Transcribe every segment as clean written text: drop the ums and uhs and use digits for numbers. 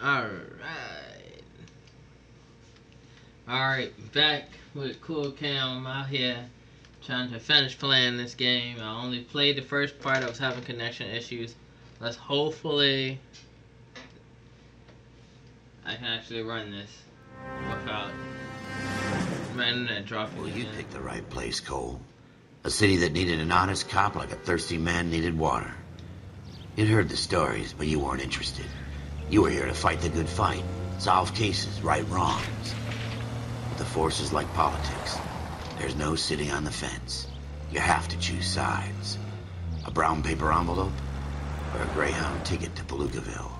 Alright. Alright, back with Cool Cam out here trying to finish playing this game. I only played the first part. I was having connection issues. Let's hopefully I can actually run this without my internet dropping. Well, you picked the right place, Cole. A city that needed an honest cop like a thirsty man needed water. You'd heard the stories, but you weren't interested. You were here to fight the good fight, solve cases, right wrongs. But the force is like politics. There's no sitting on the fence. You have to choose sides. A brown paper envelope or a Greyhound ticket to Palookaville.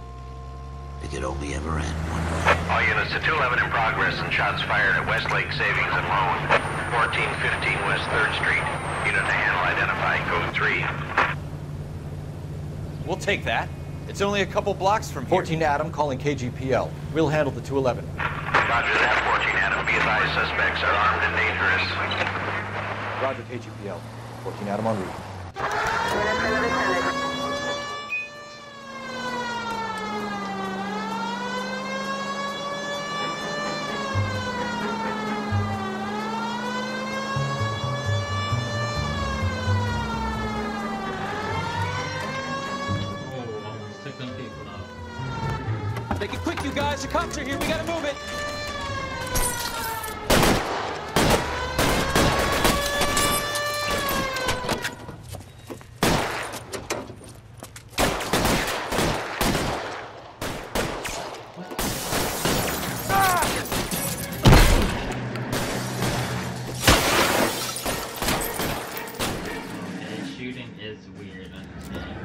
It could only ever end one way. All units to 211 in progress and shots fired at Westlake Savings and Loan, 1415 West 3rd Street. Unit to handle identified, code 3. We'll take that. It's only a couple blocks from here. 14 Adam calling KGPL. We'll handle the 211. Roger that, 14 Adam. Be advised, suspects are armed and dangerous. Roger, KGPL. 14 Adam en route. Make it quick, you guys. The cops are here. We gotta move it. Okay, shooting is weird, I understand.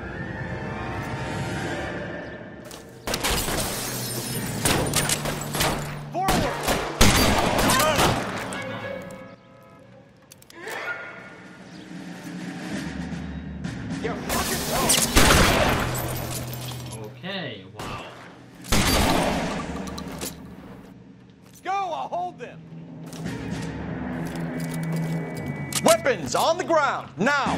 Okay, wow. Go, I'll hold them. Weapons on the ground, now.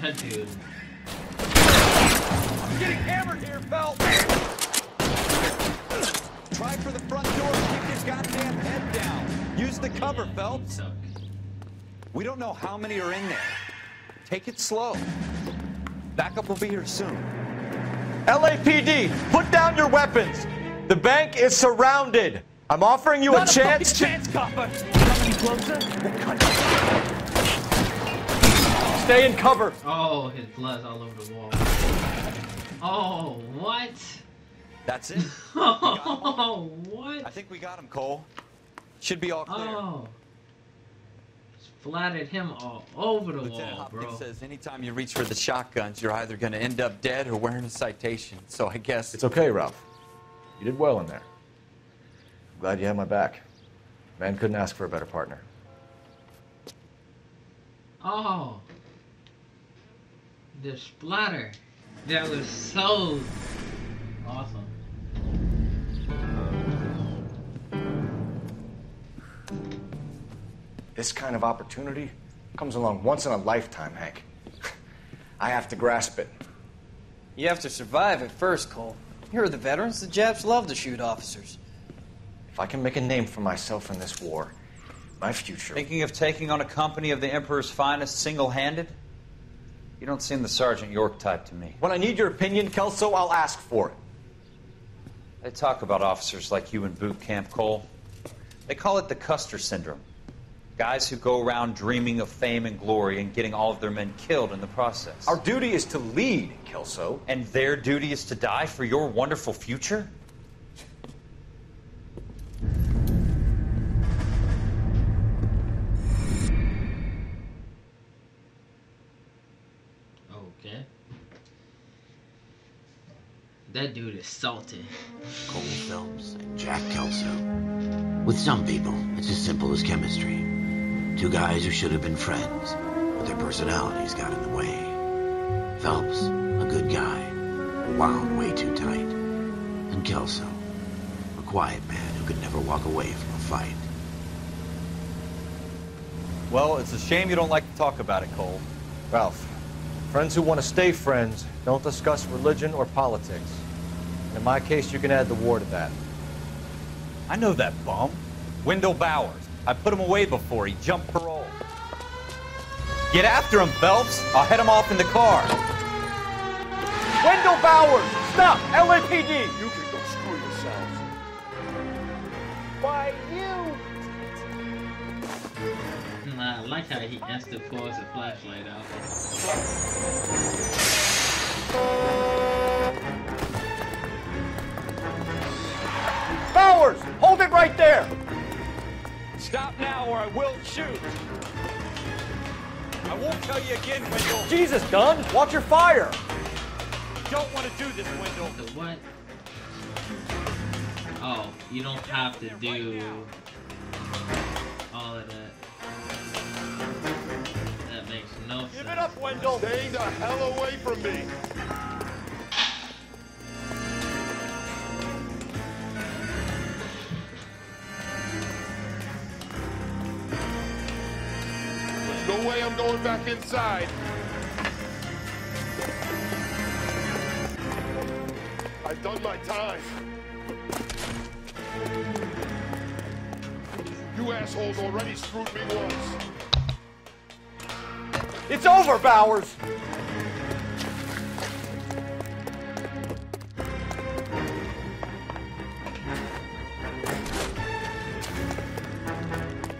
That dude. I'm getting hammered here, Phelps. Try for the front door and keep your goddamn head down. Use the cover, Phelps. We don't know how many are in there. Take it slow. Backup will be here soon. LAPD, put down your weapons. The bank is surrounded. I'm offering you a chance to... chance, copper. Come any closer? We'll cut you. Stay in cover. Oh, his blood's all over the wall. Oh, what? That's it. Oh, what? I think we got him, Cole. Should be all clear. Oh. Splattered him all over the Lieutenant wall, Hopkins bro. says anytime you reach for the shotguns, you're either going to end up dead or wearing a citation. So I guess... It's okay, Ralph. You did well in there. I'm glad you had my back. Man couldn't ask for a better partner. Oh. The splatter. That was so awesome. This kind of opportunity comes along once in a lifetime, Hank. I have to grasp it. You have to survive at first, Cole. Here are the veterans. The Japs love to shoot officers. If I can make a name for myself in this war, my future... Thinking of taking on a company of the Emperor's finest single-handed? You don't seem the Sergeant York type to me. When I need your opinion, Kelso, I'll ask for it. They talk about officers like you in boot camp, Cole. They call it the Custer syndrome. Guys who go around dreaming of fame and glory and getting all of their men killed in the process. Our duty is to lead, Kelso. And their duty is to die for your wonderful future? Okay. That dude is salty. Cole Phelps and Jack Kelso. With some people, it's as simple as chemistry. Two guys who should have been friends, but their personalities got in the way. Phelps, a good guy, wound way too tight. And Kelso, a quiet man who could never walk away from a fight. Well, it's a shame you don't like to talk about it, Cole. Ralph, friends who want to stay friends don't discuss religion or politics. In my case, you can add the war to that. I know that bum. Wendell Bowers. I put him away before. He jumped parole. Get after him, Phelps. I'll head him off in the car. Wendell Bowers! Stop! LAPD! You can go screw yourselves. Why, you... Nah, I like how he instant pulls the flashlight out. Bowers! Hold it right there! Stop now or I will shoot. I won't tell you again, Wendell. Jesus, Dunn! Watch your fire! Don't want to do this, Wendell. The what? Oh, you don't have to do all of that. That makes no sense. Give it up, Wendell. Stay the hell away from me. There's no way I'm going back inside. I've done my time. You assholes already screwed me once. It's over, Bowers!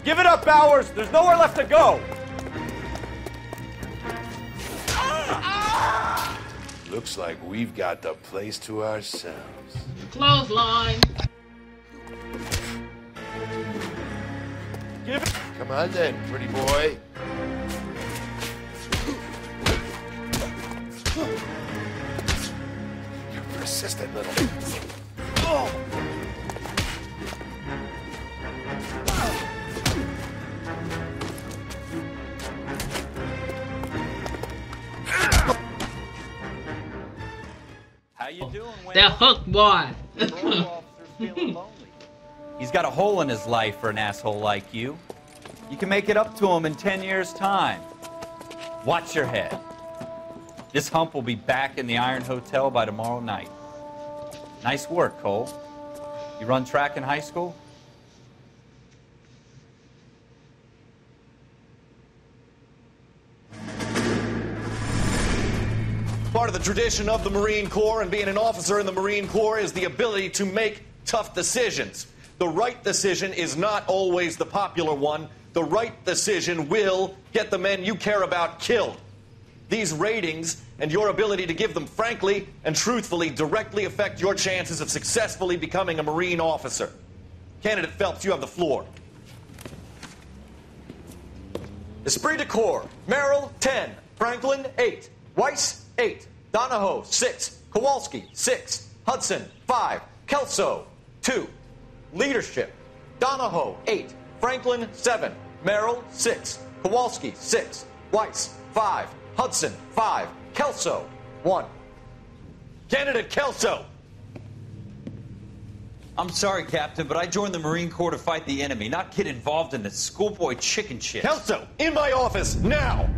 Give it up, Bowers! There's nowhere left to go! Looks like we've got the place to ourselves. Clothesline! Give it... Come on then, pretty boy. You persistent little... Oh. How you doing, Wendell? That hook boy! Parole officer's feeling lonely. He's got a hole in his life for an asshole like you. You can make it up to him in 10 years' time. Watch your head. This hump will be back in the Iron Hotel by tomorrow night. Nice work, Cole. You run track in high school? Part of the tradition of the Marine Corps and being an officer in the Marine Corps is the ability to make tough decisions. The right decision is not always the popular one. The right decision will get the men you care about killed. These ratings and your ability to give them frankly and truthfully directly affect your chances of successfully becoming a Marine officer. Candidate Phelps, you have the floor. Esprit de Corps, Merrill, 10. Franklin, 8. Weiss, 8. Donahoe, 6. Kowalski, 6. Hudson, 5. Kelso, 2. Leadership, Donahoe, 8. Franklin, 7. Merrill, 6. Kowalski, 6. Weiss, 5. Hudson, 5. Kelso, 1. Candidate Kelso. I'm sorry, Captain, but I joined the Marine Corps to fight the enemy, not get involved in this schoolboy chicken shit. Kelso, in my office, now!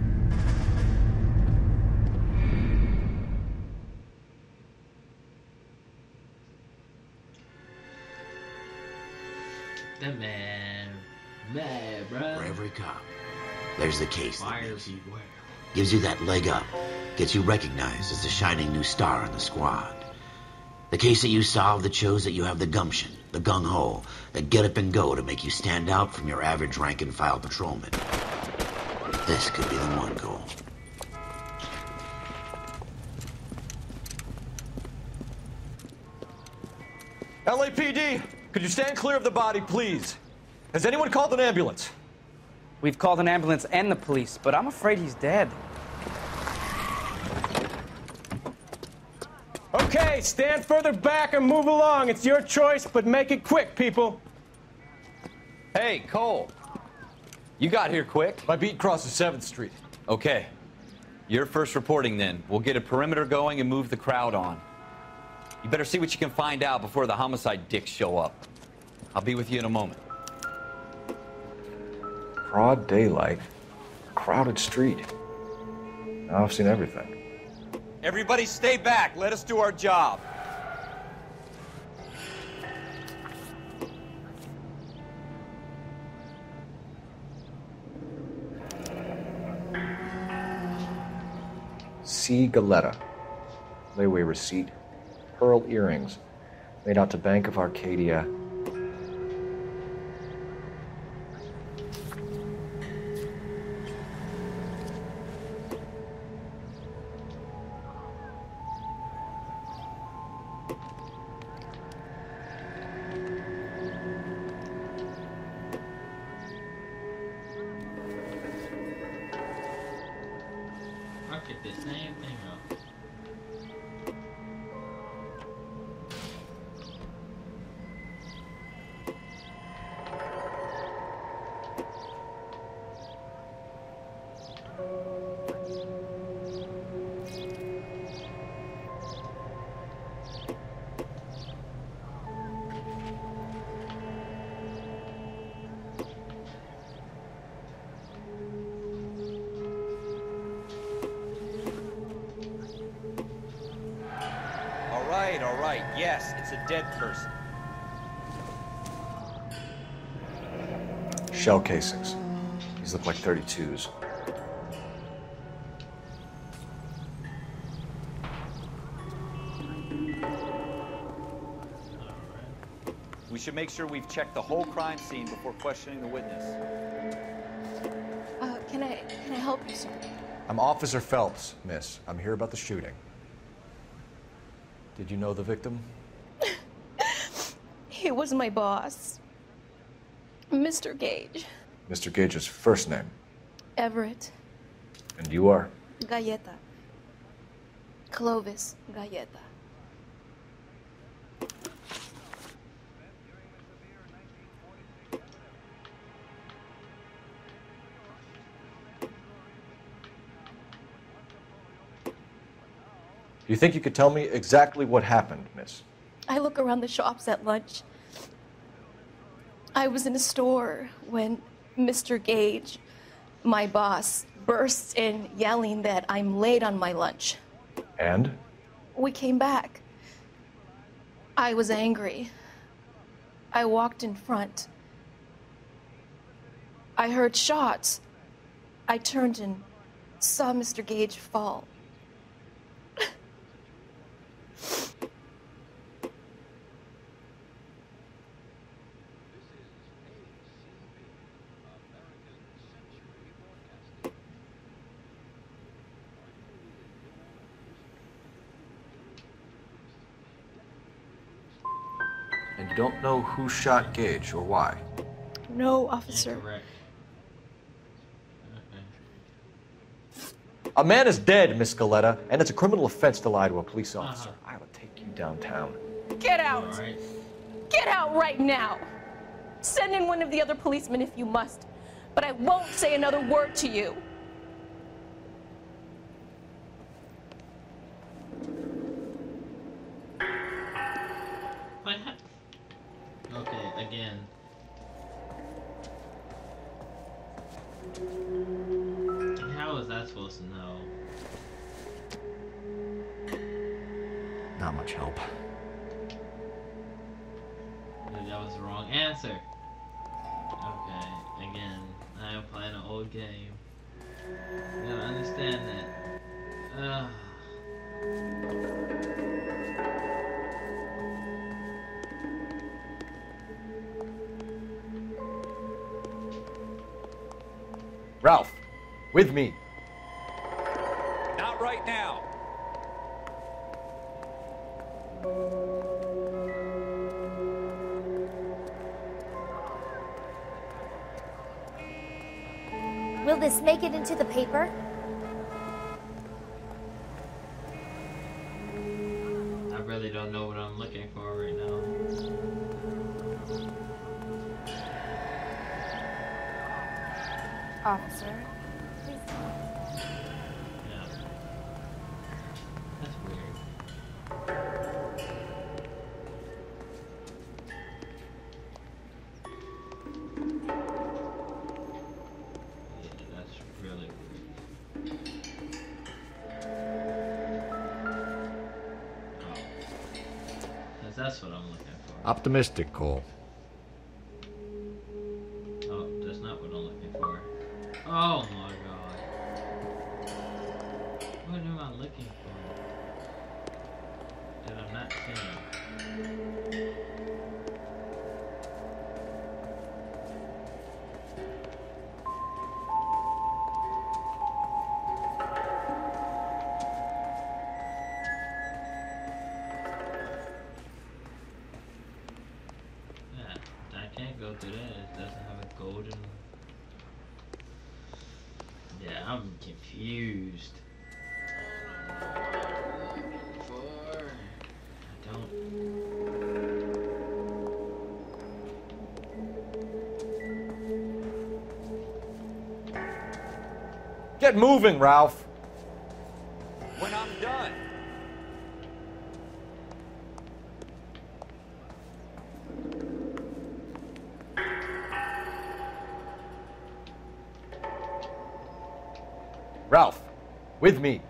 That man, mad, bro. For every cop, there's the case that Fire makes you, beware. gives you that leg up, gets you recognized as the shining new star in the squad. The case that you solve that shows that you have the gumption, the gung-ho, that get up and go to make you stand out from your average rank-and-file patrolman. This could be the one, Cole. LAPD, could you stand clear of the body, please? Has anyone called an ambulance? We've called an ambulance and the police, but I'm afraid he's dead. Okay, stand further back and move along. It's your choice, but make it quick, people. Hey, Cole. You got here quick. My beat crosses 7th Street. Okay. You're first reporting then. We'll get a perimeter going and move the crowd on. You better see what you can find out before the homicide dicks show up. I'll be with you in a moment. Broad daylight, crowded street. Now I've seen everything. Everybody stay back. Let us do our job. C. Galetta. Layaway receipt. Pearl earrings. Made out to Bank of Arcadia. I'll get the same thing up. All right. Yes, it's a dead person. Shell casings. These look like 32s. We should make sure we've checked the whole crime scene before questioning the witness. Can I help you, sir? I'm Officer Phelps, miss. I'm here about the shooting. Did you know the victim? He was my boss, Mr. Gage. Mr. Gage's first name. Everett. And you are? Galleta. Clovis Galleta. Do you think you could tell me exactly what happened, miss? I look around the shops at lunch. I was in a store when Mr. Gage, my boss, bursts in yelling that I'm late on my lunch. And? We came back. I was angry. I walked in front. I heard shots. I turned and saw Mr. Gage fall. And you don't know who shot Gage or why? No, officer. Incorrect. A man is dead, Miss Galetta, and it's a criminal offense to lie to a police officer. I will take you downtown. Get out! All right. Get out right now! Send in one of the other policemen if you must, but I won't say another word to you. What happened? Okay, again. How was I supposed to know? Not much help. That was the wrong answer. Okay, again, I am playing an old game. You gotta understand that. Ralph, with me. Not right now. Will this make it into the paper? I really don't know what I'm looking for right now. Officer, please. Yeah. That's weird. That's what I'm looking for. Optimistic, Cole. Oh, that's not what I'm looking for. Oh my god. What am I looking for? That I'm not seeing. Go through that. It doesn't have a golden. Yeah, I'm confused. I don't. Get moving, Ralph. When I'm done. Ralph, with me.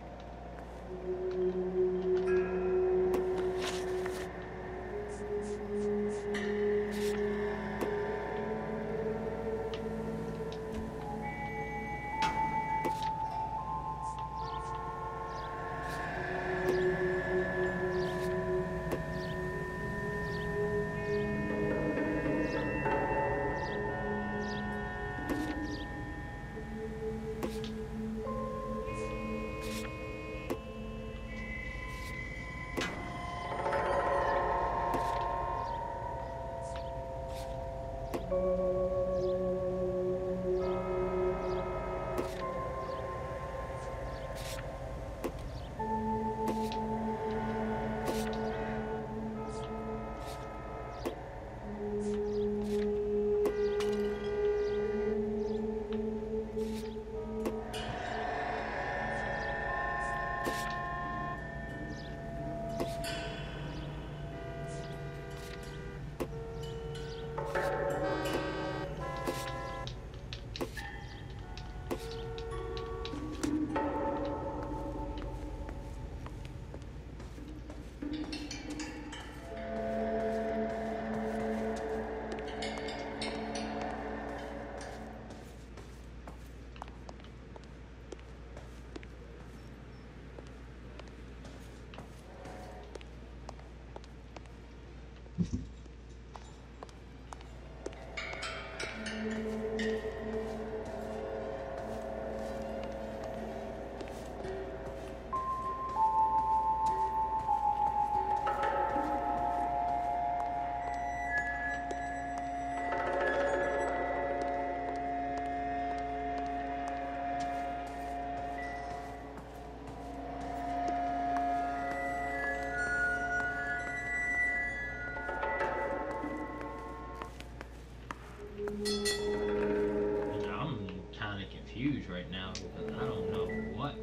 I'm kind of confused right now because I don't know what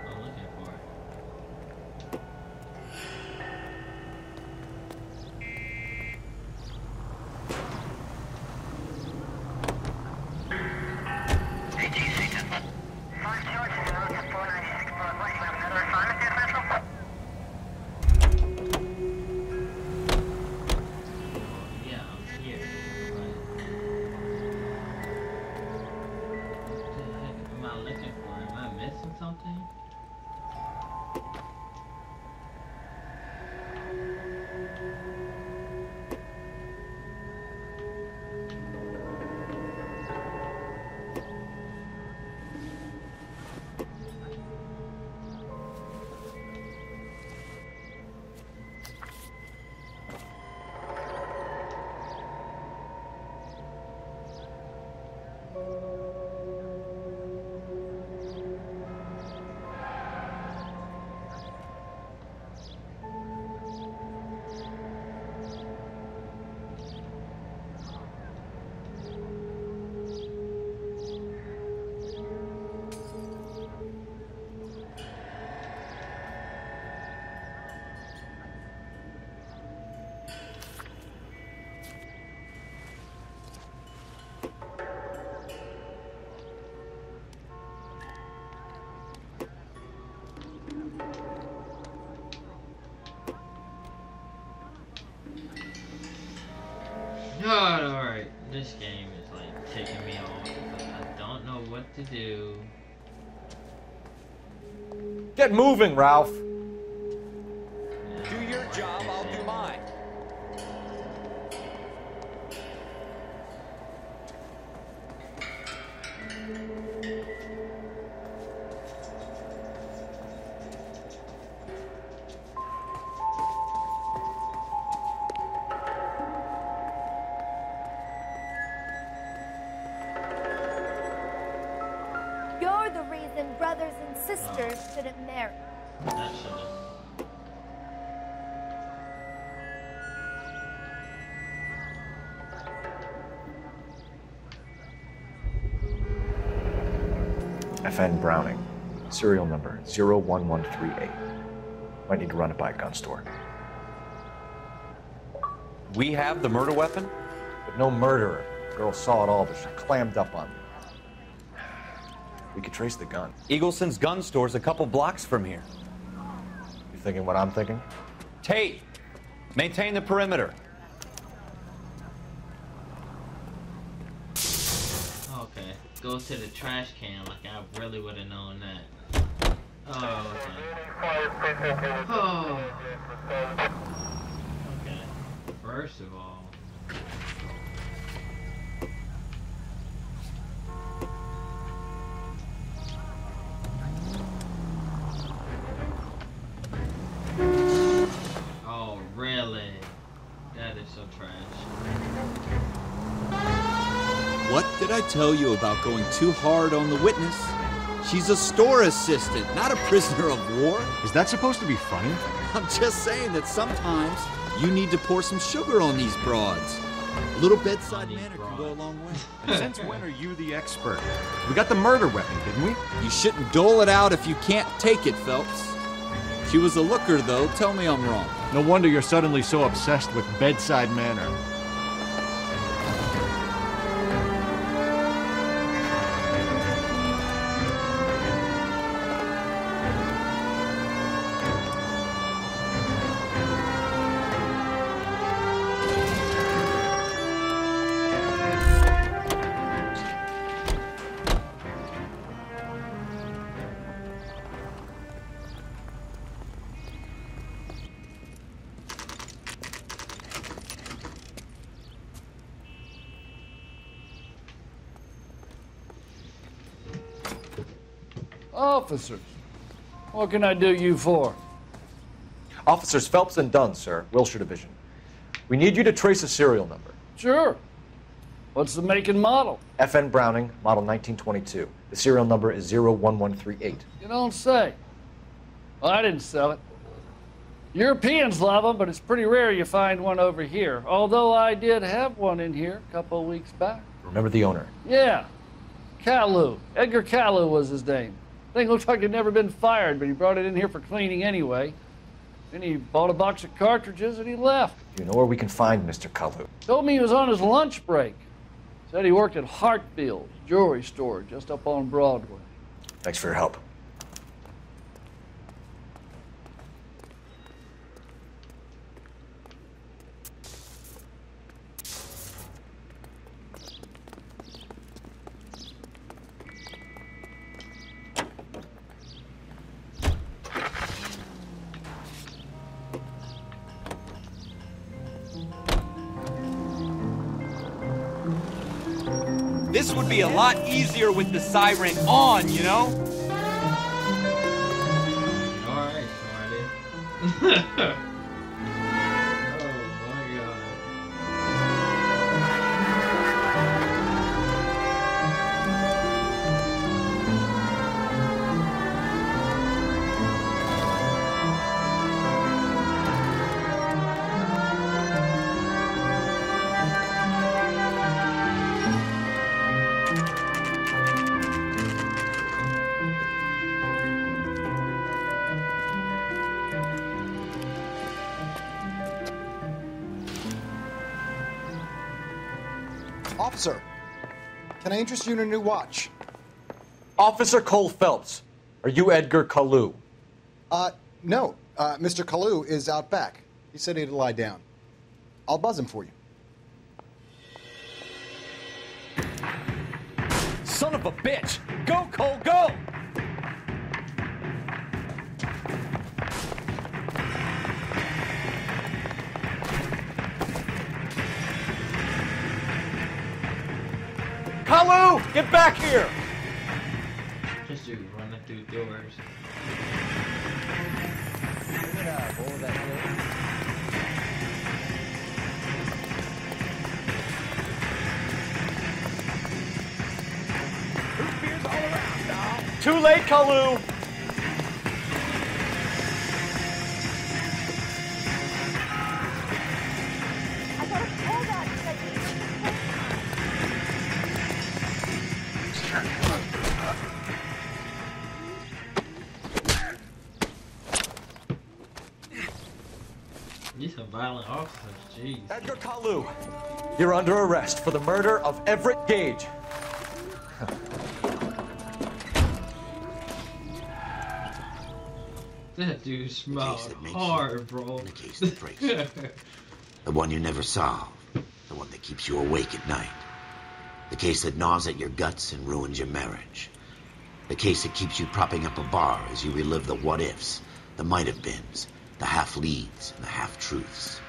I'm looking for. to do. Get moving, Ralph. Do your job, I'll do mine. You're the reason brothers and sisters shouldn't marry. That should've. FN Browning. Serial number 01138. Might need to run it by a gun store. We have the murder weapon? But no murderer. The girl saw it all, but she clammed up on me. We could trace the gun. Eagleson's gun store's a couple blocks from here. You thinking what I'm thinking? Tate, maintain the perimeter. Okay, go to the trash can like I really would have known that. Oh, okay. Oh. Okay, first of all. Oh, really? That is so trash. What did I tell you about going too hard on the witness? She's a store assistant, not a prisoner of war. Is that supposed to be funny? I'm just saying that sometimes you need to pour some sugar on these broads. A little bedside manner can go a long way. Since when are you the expert? We got the murder weapon, didn't we? You shouldn't dole it out if you can't take it, Phelps. She was a looker, though. Tell me I'm wrong. No wonder you're suddenly so obsessed with bedside manner. Officers, what can I do you for? Officers Phelps and Dunn, sir, Wilshire Division. We need you to trace a serial number. Sure. What's the make and model? FN Browning, model 1922. The serial number is 01138. You don't say. Well, I didn't sell it. Europeans love them, but it's pretty rare you find one over here. Although I did have one in here a couple of weeks back. Remember the owner? Yeah. Caillou. Edgar Caillou was his name. Thing looked like it'd never been fired, but he brought it in here for cleaning anyway. Then he bought a box of cartridges and he left. Do you know where we can find Mr. Caillou? Told me he was on his lunch break. Said he worked at Hartfield's jewelry store just up on Broadway. Thanks for your help. This would be a lot easier with the siren on, you know? Alright, Smarty. Officer, can I interest you in a new watch? Officer Cole Phelps, are you Edgar Caillou? No. Mr. Caillou is out back. He said he'd lie down. I'll buzz him for you. Son of of a bitch! Go, Cole, go! Kalu, get back here! Just you running through doors. Too late, Kalu! These some violent officers, jeez. Edgar Kalu, you're under arrest for the murder of Everett Gage. That dude smelled hard, bro. The case that breaks you. The one you never solve. The one that keeps you awake at night. The case that gnaws at your guts and ruins your marriage. The case that keeps you propping up a bar as you relive the what-ifs, the might-have-beens, the half-leads, and the half-truths.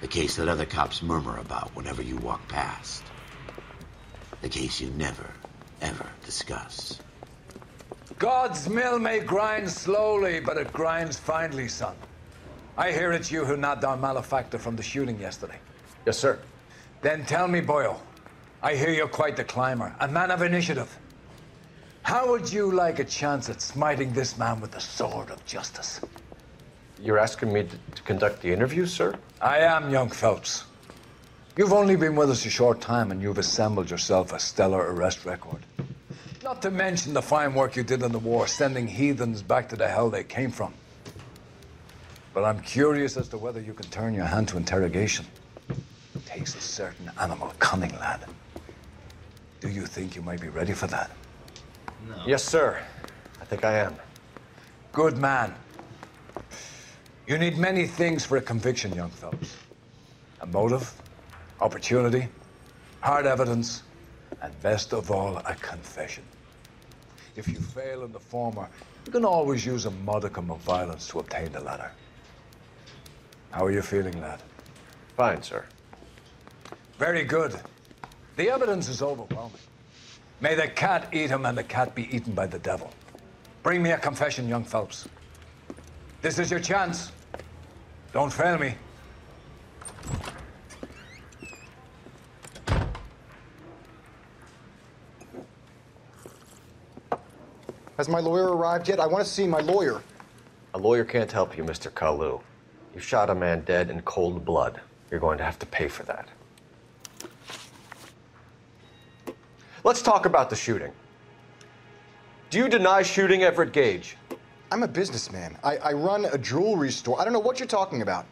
The case that other cops murmur about whenever you walk past. The case you never, ever discuss. God's mill may grind slowly, but it grinds finely, son. I hear it's you who nabbed our malefactor from the shooting yesterday. Yes, sir. Then tell me, Boyle, I hear you're quite the climber, a man of initiative. How would you like a chance at smiting this man with the sword of justice? You're asking me to conduct the interview, sir? I am, young Phelps. You've only been with us a short time, and you've assembled yourself a stellar arrest record. Not to mention the fine work you did in the war, sending heathens back to the hell they came from. But I'm curious as to whether you can turn your hand to interrogation. It takes a certain animal cunning, lad. Do you think you might be ready for that? No. Yes, sir. I think I am. Good man. You need many things for a conviction, young Phelps. A motive, opportunity, hard evidence, and best of all, a confession. If you fail in the former, you can always use a modicum of violence to obtain the latter. How are you feeling, lad? Fine, sir. Very good. The evidence is overwhelming. May the cat eat him and the cat be eaten by the devil. Bring me a confession, young Phelps. This is your chance. Don't fail me. Has my lawyer arrived yet? I want to see my lawyer. A lawyer can't help you, Mr. Kalu. You shot a man dead in cold blood. You're going to have to pay for that. Let's talk about the shooting. Do you deny shooting Everett Gage? I'm a businessman. I run a jewelry store. I don't know what you're talking about.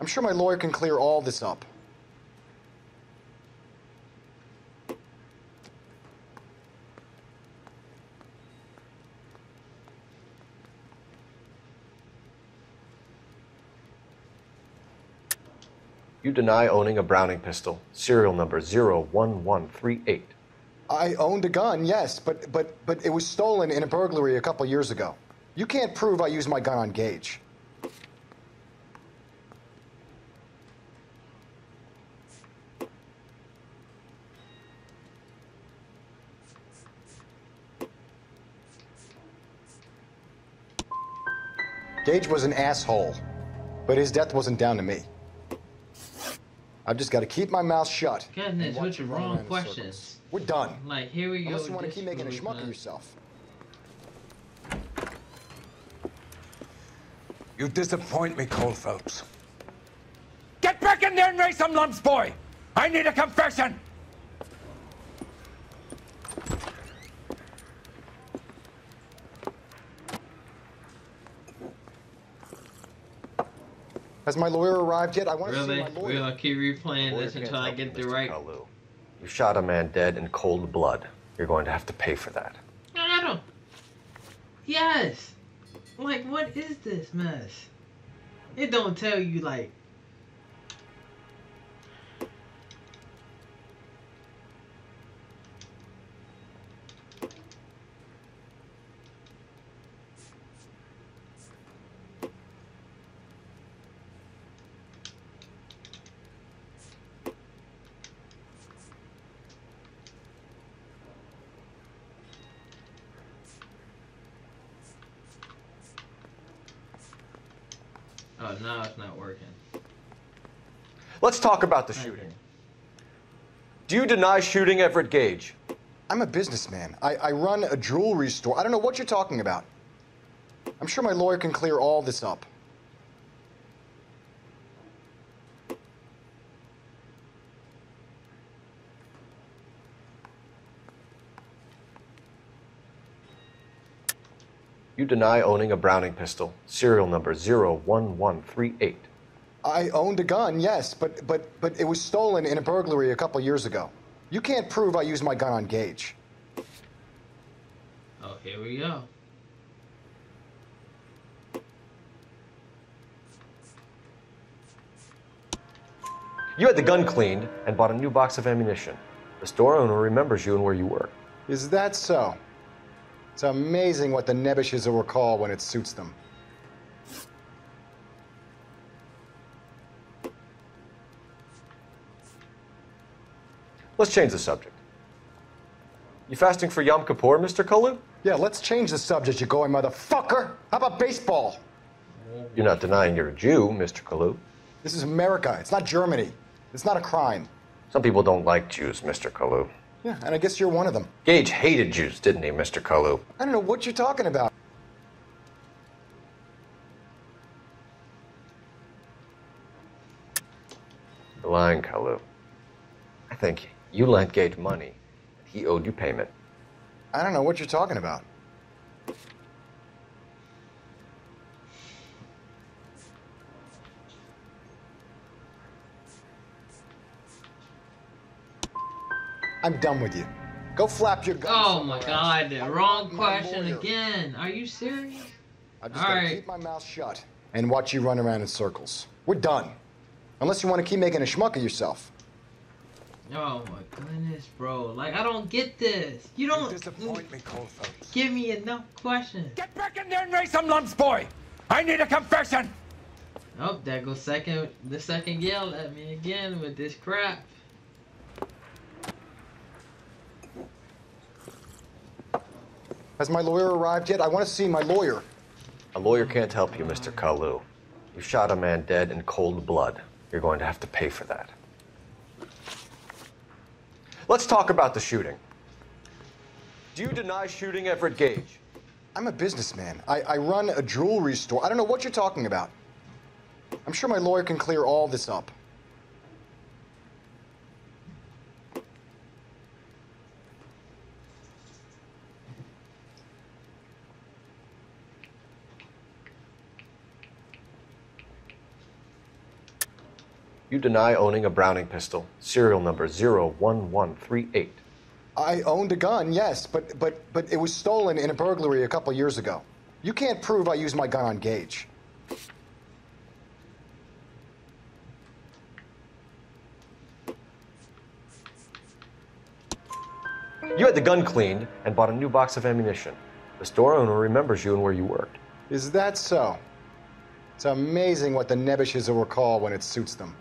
I'm sure my lawyer can clear all this up. You deny owning a Browning pistol, serial number 01138. I owned a gun, yes, but it was stolen in a burglary a couple years ago. You can't prove I used my gun on Gage. Gage was an asshole, but his death wasn't down to me. I've just got to keep my mouth shut. Goodness, what's the wrong questions? We're done. Like, here we go. Unless you want to keep making a schmuck of yourself. You disappoint me, Cole Phelps. Get back in there and raise some lumps, boy! I need a confession! Has my lawyer arrived yet? I want to see Really? my lawyer. We're gonna keep replaying this until I get the right. You shot a man dead in cold blood. You're going to have to pay for that. I don't. Yes. Like, what is this mess? It don't tell you, like. Oh, now it's not working. Let's talk about the shooting. Do you deny shooting Everett Gage? I'm a businessman. I run a jewelry store. I don't know what you're talking about. I'm sure my lawyer can clear all this up. You deny owning a Browning pistol, serial number 01138. I owned a gun, yes, but it was stolen in a burglary a couple years ago. You can't prove I used my gun on Gage. Oh, here we go. You had the gun cleaned and bought a new box of ammunition. The store owner remembers you and where you work. Is that so? It's amazing what the nebbishes will recall when it suits them. Let's change the subject. You fasting for Yom Kippur, Mr. Kalu? Yeah, let's change the subject, you going motherfucker. How about baseball? You're not denying you're a Jew, Mr. Kalu. This is America. It's not Germany. It's not a crime. Some people don't like Jews, Mr. Kalu. Yeah, and I guess you're one of them. Gage hated Jews, didn't he, Mr. Kalu? I don't know what you're talking about. You're lying, Kalu. I think you lent Gage money. He owed you payment. I don't know what you're talking about. I'm done with you. Go flap your gun. Oh my god, the wrong question again. Are you serious? I'm just gonna keep my mouth shut and watch you run around in circles. We're done. Unless you want to keep making a schmuck of yourself. Oh my goodness, bro. Like, I don't get this. You don't disappoint me, Coulthard. give me enough questions. Get back in there and raise some lumps, boy! I need a confession! Oh, there goes the second yell at me again with this crap. Has my lawyer arrived yet? I want to see my lawyer. A lawyer can't help you, Mr. Kalu. You shot a man dead in cold blood. You're going to have to pay for that. Let's talk about the shooting. Do you deny shooting Everett Gage? I'm a businessman. I run a jewelry store. I don't know what you're talking about. I'm sure my lawyer can clear all this up. You deny owning a Browning pistol, serial number 01138. I owned a gun, yes, but it was stolen in a burglary a couple years ago. You can't prove I used my gun on Gage. You had the gun cleaned and bought a new box of ammunition. The store owner remembers you and where you worked. Is that so? It's amazing what the nebbishes will recall when it suits them.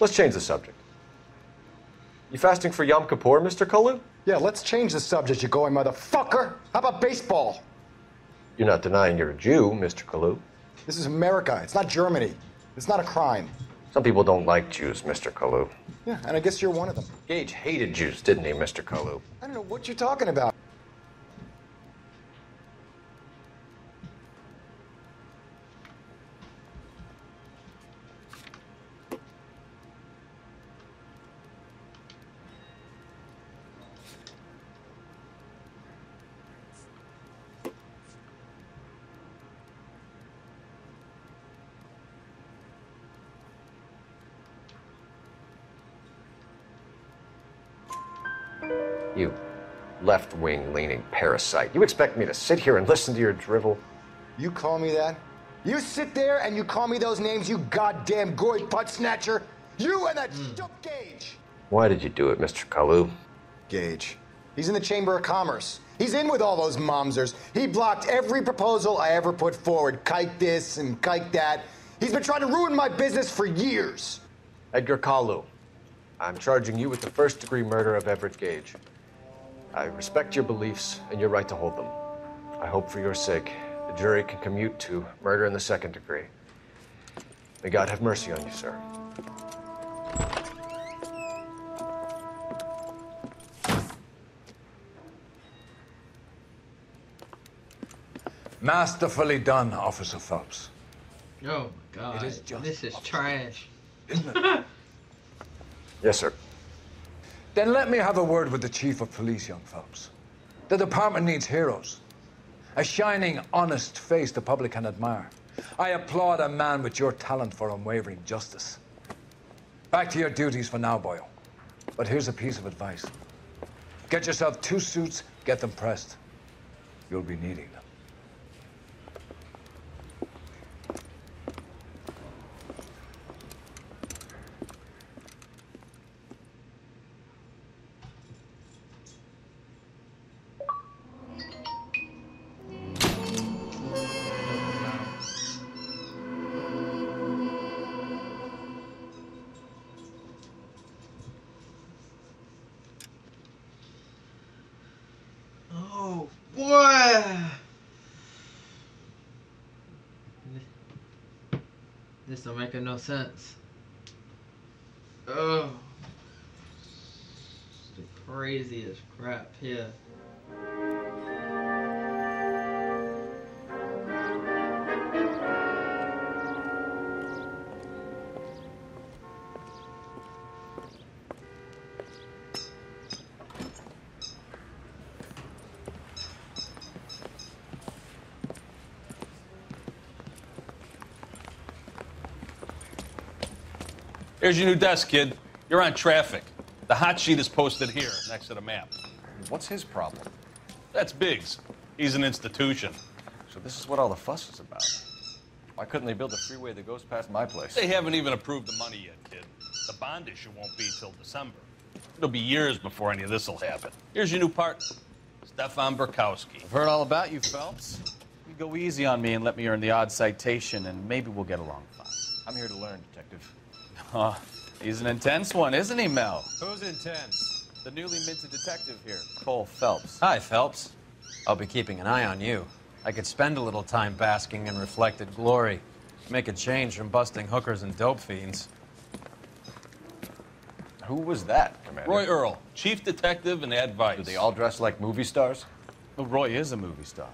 Let's change the subject. You fasting for Yom Kippur, Mr. Kalu? Yeah, let's change the subject, you going motherfucker. How about baseball? You're not denying you're a Jew, Mr. Kalu. This is America. It's not Germany. It's not a crime. Some people don't like Jews, Mr. Kalu. Yeah, and I guess you're one of them. Gage hated Jews, didn't he, Mr. Kalu? I don't know what you're talking about. You left-wing leaning parasite. You expect me to sit here and listen to your drivel? You call me that? You sit there and you call me those names, you goddamn goy butt snatcher? You and that stup Gage! Why did you do it, Mr. Kalu? Gage. He's in the Chamber of Commerce. He's in with all those momsers. He blocked every proposal I ever put forward. Kike this and kike that. He's been trying to ruin my business for years. Edgar Kalu, I'm charging you with the first-degree murder of Everett Gage. I respect your beliefs and your right to hold them. I hope for your sake the jury can commute to murder in the second degree. May God have mercy on you, sir. Masterfully done, Officer Phelps. Oh my God, this is trash. Isn't it? Yes, sir. Then let me have a word with the Chief of Police, young Phelps. The department needs heroes. A shining, honest face the public can admire. I applaud a man with your talent for unwavering justice. Back to your duties for now, boyo. But here's a piece of advice. Get yourself 2 suits, get them pressed. You'll be needing them. Oh boy! This don't make no sense. Oh, it's the craziest crap here. Here's your new desk, kid. You're on traffic. The hot sheet is posted here, next to the map. What's his problem? That's Biggs. He's an institution. So this is what all the fuss is about. Why couldn't they build a freeway that goes past my place? They haven't even approved the money yet, kid. The bond issue won't be till December. It'll be years before any of this will happen. Here's your new partner, Stefan Burkowski. I've heard all about you, Phelps. You go easy on me and let me earn the odd citation, and maybe we'll get along fine. I'm here to learn, Detective. Oh, he's an intense one, isn't he, Mel? Who's intense? The newly minted detective here, Cole Phelps. Hi, Phelps. I'll be keeping an eye on you. I could spend a little time basking in reflected glory. Make a change from busting hookers and dope fiends. Who was that, Commander? Roy Earl, chief detective and advice. Do they all dress like movie stars? Well, Roy is a movie star.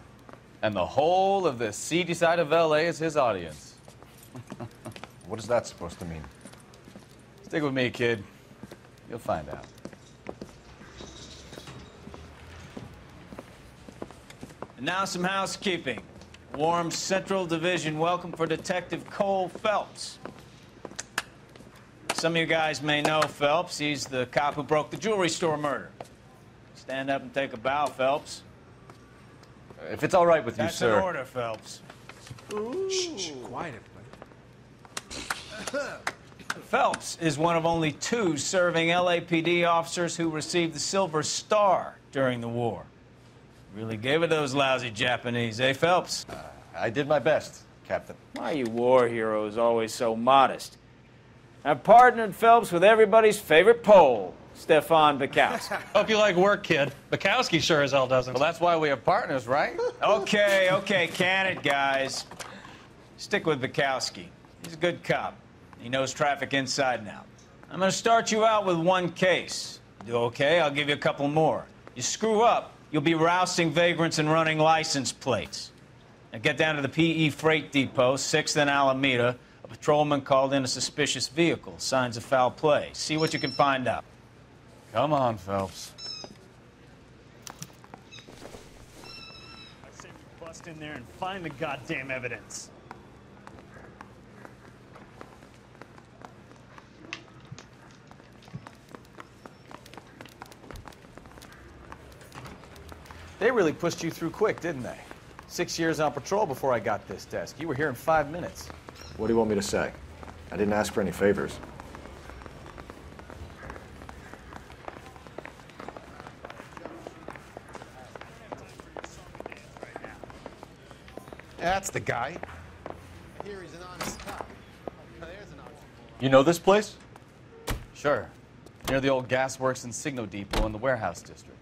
And the whole of the seedy side of L.A. is his audience. What is that supposed to mean? Stick with me, kid. You'll find out. And now some housekeeping. Warm Central Division welcome for Detective Cole Phelps. Some of you guys may know Phelps. He's the cop who broke the jewelry store murder. Stand up and take a bow, Phelps. If it's all right with you, That's sir. an order, Phelps. Shh, quiet, everybody. Phelps is one of only 2 serving LAPD officers who received the Silver Star during the war. Really gave it those lousy Japanese, eh, Phelps? I did my best, Captain. Why are you war heroes always so modest? I've partnered Phelps with everybody's favorite Pole, Stefan Burkowski. Hope you like work, kid. Bukowski sure as hell doesn't. Well, that's why we have partners, right? Okay, can it, guys. Stick with Bukowski. He's a good cop. He knows traffic inside and out. I'm going to start you out with 1 case. Do okay? I'll give you a couple more. You screw up, you'll be rousting vagrants and running license plates. Now get down to the PE Freight Depot, 6th and Alameda. A patrolman called in a suspicious vehicle. Signs of foul play. See what you can find out. Come on, Phelps. I say we bust in there and find the goddamn evidence. They really pushed you through quick, didn't they? 6 years on patrol before I got this desk. You were here in 5 minutes. What do you want me to say? I didn't ask for any favors. That's the guy. You know this place? Sure. near the old gasworks and Signo Depot in the warehouse district.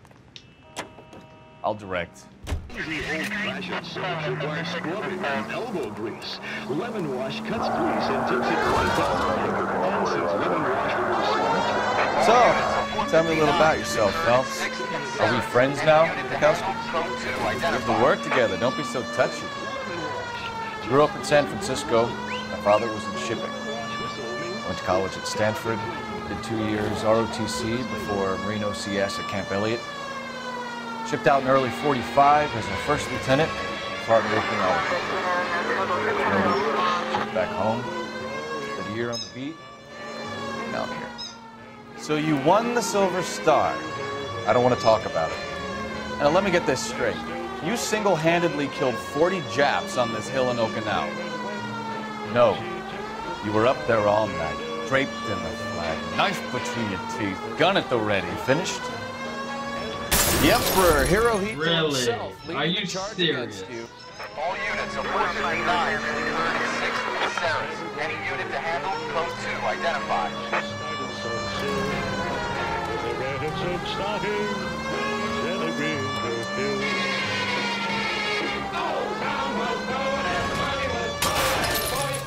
I'll direct. The old-fashioned soap requires scrubbing and elbow grease. Lemon Wash cuts grease and takes it right down the finger. And since Lemon Wash removes So, tell me a little about yourself, Phelps. Are we friends now, Bukowski? We have to work together. Don't be so touchy. Grew up in San Francisco. My father was in shipping. Went to college at Stanford. Did 2 years ROTC before Marine OCS at Camp Elliott. Shipped out in early '45 as a first lieutenant, partner working out. Shipped back home. Did a year on the beat. Now I'm here. So you won the Silver Star. I don't want to talk about it. Now let me get this straight. You single-handedly killed 40 Japs on this hill in Okinawa. No. You were up there all night, draped in the flag, knife between your teeth, gun at the ready. Finished? The Emperor Hirohito himself Are you charge serious? against you. All units of Force 99, 36 Ceres. Any unit to handle, code 2, identified.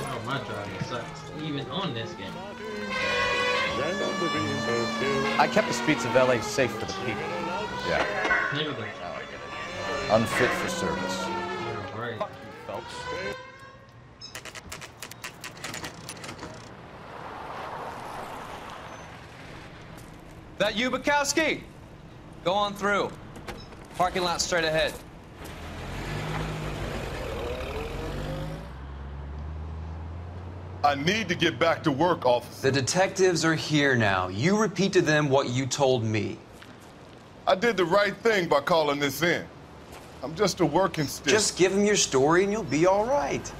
Oh, my driving sucks. Even on this game. I kept the streets of LA safe for the people. Yeah. Never done. Unfit for service. Yeah, right. Fuck you, Phelps. That you, Bukowski? Go on through. Parking lot straight ahead. I need to get back to work, officer. The detectives are here now. You repeat to them what you told me. I did the right thing by calling this in. I'm just a working stick. Just give them your story and you'll be all right.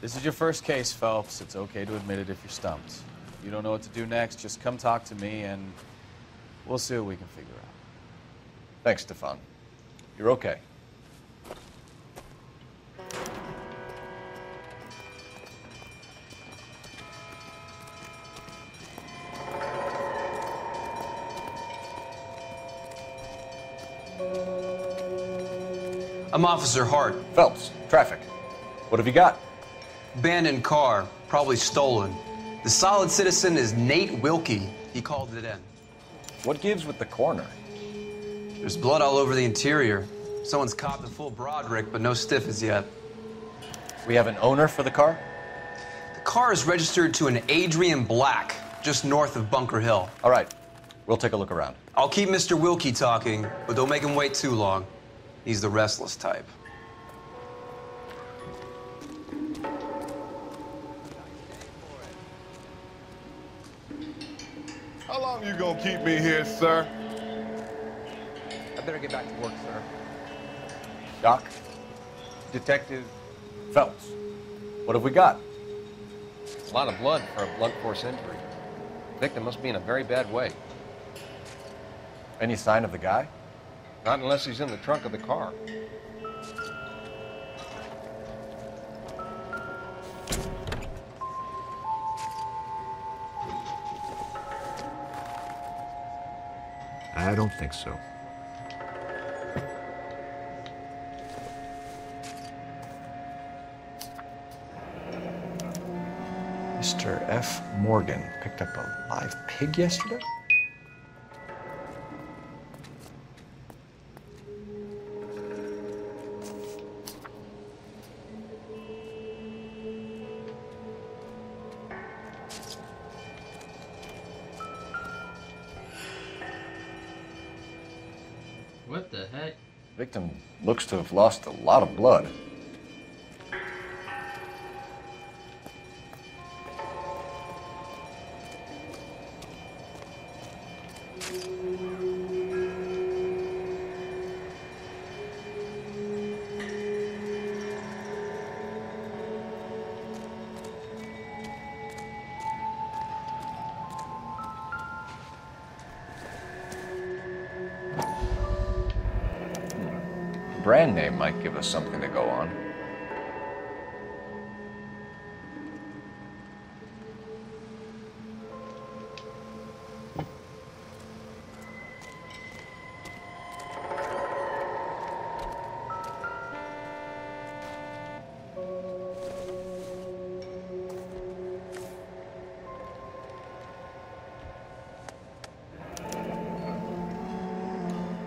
This is your first case, Phelps. It's okay to admit it if you're stumped. If you don't know what to do next, just come talk to me and we'll see what we can figure out. Thanks, Stefan. You're okay. I'm Officer Hart. Phelps, traffic. What have you got? Abandoned car, probably stolen. The solid citizen is Nate Wilkie. He called it in. What gives with the coroner? There's blood all over the interior. Someone's copped a full Broderick, but no stiff as yet. We have an owner for the car? The car is registered to an Adrian Black, just north of Bunker Hill. All right. We'll take a look around. I'll keep Mr. Wilkie talking, but don't make him wait too long. He's the restless type. How long you gonna keep me here, sir? I better get back to work, sir. Doc? Detective, Phelps. What have we got? a lot of blood for a blunt force injury. Victim must be in a very bad way. Any sign of the guy? Not unless he's in the trunk of the car. I don't think so. Mr. F. Morgan picked up a live pig yesterday? What the heck? Victim looks to have lost a lot of blood. brand name might give us something to go on.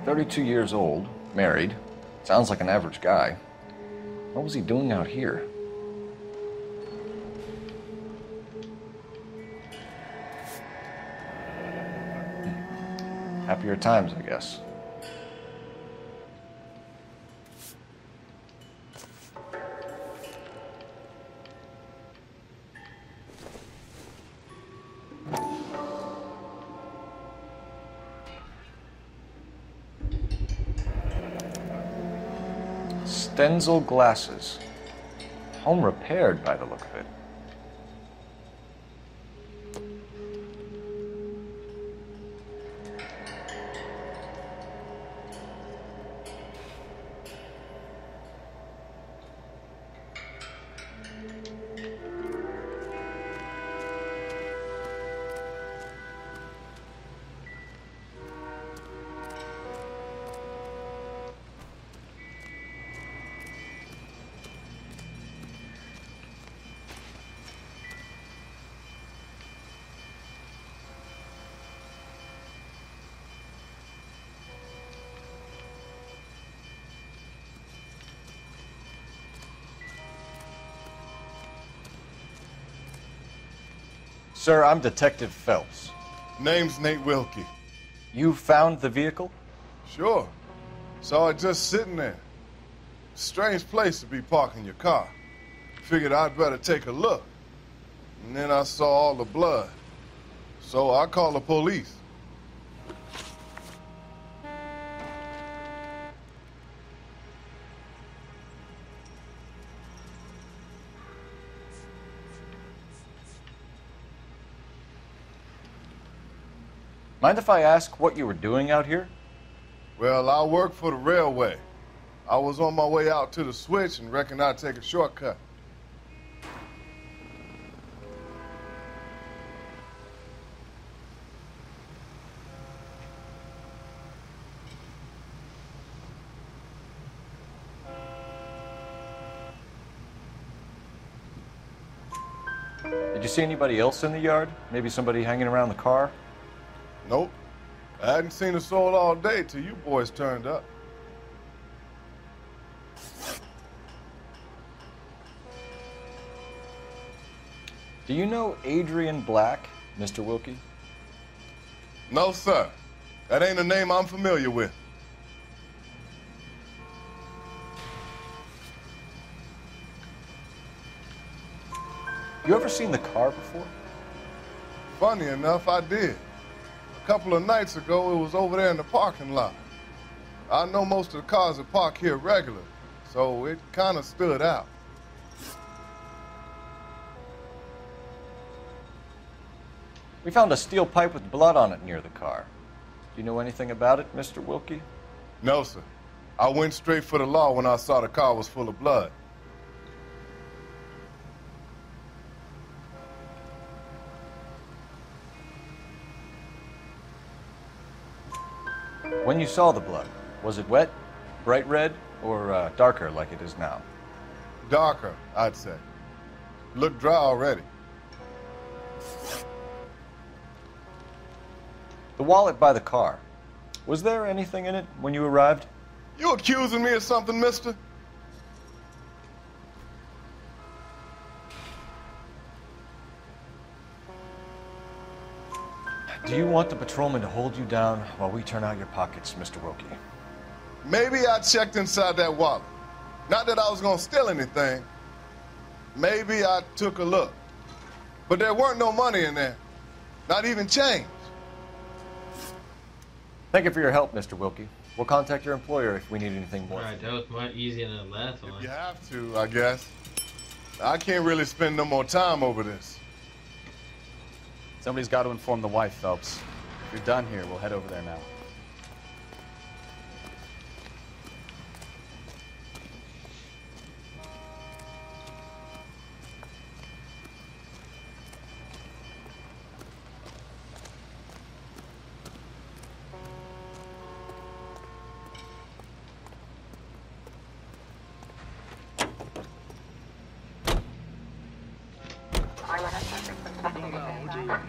"32 years old, married. Sounds like an average guy. What was he doing out here?" Happier times, I guess. Stenzel glasses. Home repaired by the look of it. Sir, I'm Detective Phelps. Name's Nate Wilkie. You found the vehicle? Sure. Saw it just sitting there. Strange place to be parking your car. Figured I'd better take a look. And then I saw all the blood. So I called the police. Mind if I ask what you were doing out here? Well, I work for the railway. I was on my way out to the switch and reckoned I'd take a shortcut. Did you see anybody else in the yard? Maybe somebody hanging around the car? Nope. I hadn't seen a soul all day till you boys turned up. Do you know Adrian Black, Mr. Wilkie? No, sir. That ain't a name I'm familiar with. You ever seen the car before? Funny enough, I did. A couple of nights ago, it was over there in the parking lot. I know most of the cars are parked here regular, so it kind of stood out. We found a steel pipe with blood on it near the car. Do you know anything about it, Mr. Wilkie? No, sir. I went straight for the law when I saw the car was full of blood. When you saw the blood, was it wet, bright red, or darker like it is now? Darker, I'd say. Looked dry already. The wallet by the car. Was there anything in it when you arrived? You accusing me of something, mister? Do you want the patrolman to hold you down while we turn out your pockets, Mr. Wilkie? Maybe I checked inside that wallet. Not that I was gonna steal anything. Maybe I took a look. But there weren't no money in there. Not even change. Thank you for your help, Mr. Wilkie. We'll contact your employer if we need anything more. Alright, that was much easier than the last one. You have to, I guess. I can't really spend no more time over this. Somebody's got to inform the wife, Phelps. If you're done here, we'll head over there now.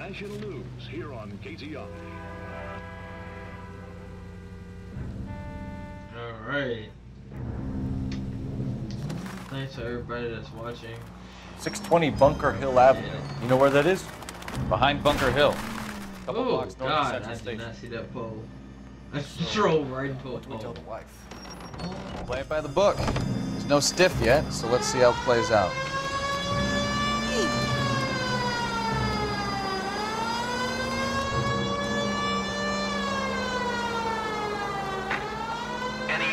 National News here on KTI. Alright. Thanks to everybody that's watching. 620 Bunker Hill Avenue. You know where that is? Behind Bunker Hill. Couple Oh, blocks north of God, Central I did Station. not see that pole. I drove right into a pole. Tell the wife. Play it by the book. There's no stiff yet, so let's see how it plays out.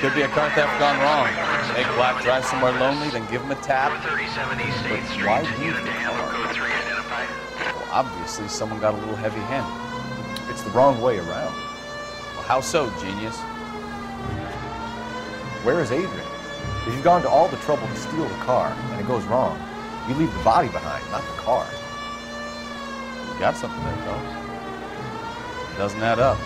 Could be a car theft gone wrong. Make Black drive somewhere lonely, then give him a tap. But why leave the car? Well, obviously, someone got a little heavy-handed. It's the wrong way around. Well, how so, genius? Where is Adrian? If you've gone to all the trouble to steal the car and it goes wrong, you leave the body behind, not the car. You got something there, folks. It doesn't add up.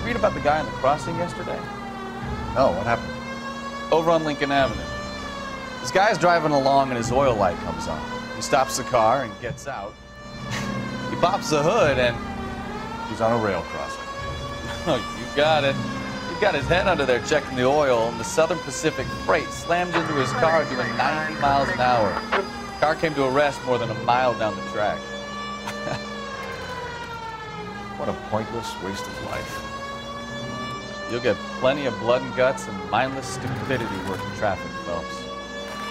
Read about the guy on the crossing yesterday? No, what happened? Over on Lincoln Avenue. This guy's driving along and his oil light comes on. He stops the car and gets out. He pops the hood and... He's on a rail crossing. Oh, you got it. He got his head under there checking the oil, and the Southern Pacific Freight slammed into his car doing 90 miles an hour. The car came to a rest more than a mile down the track. What a pointless waste of life. You'll get plenty of blood and guts and mindless stupidity working traffic, Phelps.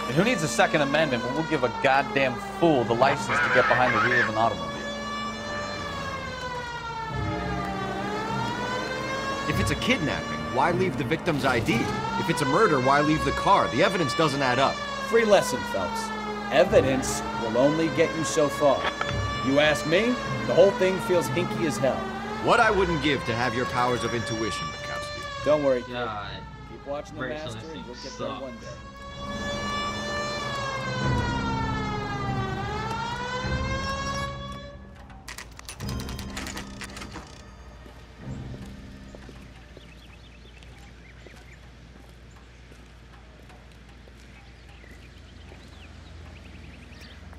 And who needs a Second Amendment when we'll give a goddamn fool the license to get behind the wheel of an automobile? If it's a kidnapping, why leave the victim's ID? If it's a murder, why leave the car? The evidence doesn't add up. Free lesson, Phelps. Evidence will only get you so far. You ask me, the whole thing feels hinky as hell. What I wouldn't give to have your powers of intuition, Bukowski. Don't worry, kid. God. Keep watching the Brakes on master this and thing you'll get there suck. one day.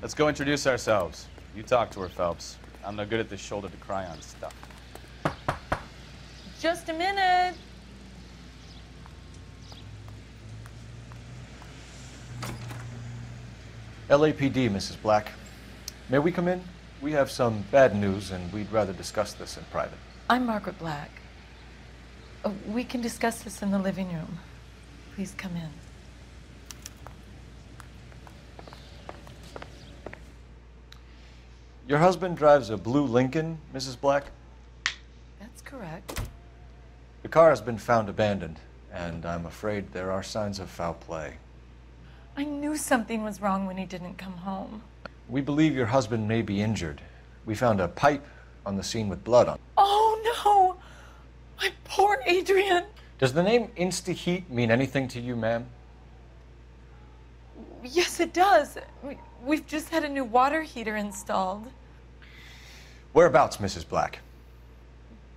Let's go introduce ourselves. You talk to her, Phelps. I'm no good at this shoulder to cry on stuff. Just a minute. LAPD, Mrs. Black. May we come in? We have some bad news, and we'd rather discuss this in private. I'm Margaret Black. We can discuss this in the living room. Please come in. Your husband drives a blue Lincoln, Mrs. Black? That's correct. The car has been found abandoned, and I'm afraid there are signs of foul play. I knew something was wrong when he didn't come home. We believe your husband may be injured. We found a pipe on the scene with blood on it. Oh, no! My poor Adrian! Does the name Insta-Heat mean anything to you, ma'am? Yes, it does. We've just had a new water heater installed. Whereabouts, Mrs. Black?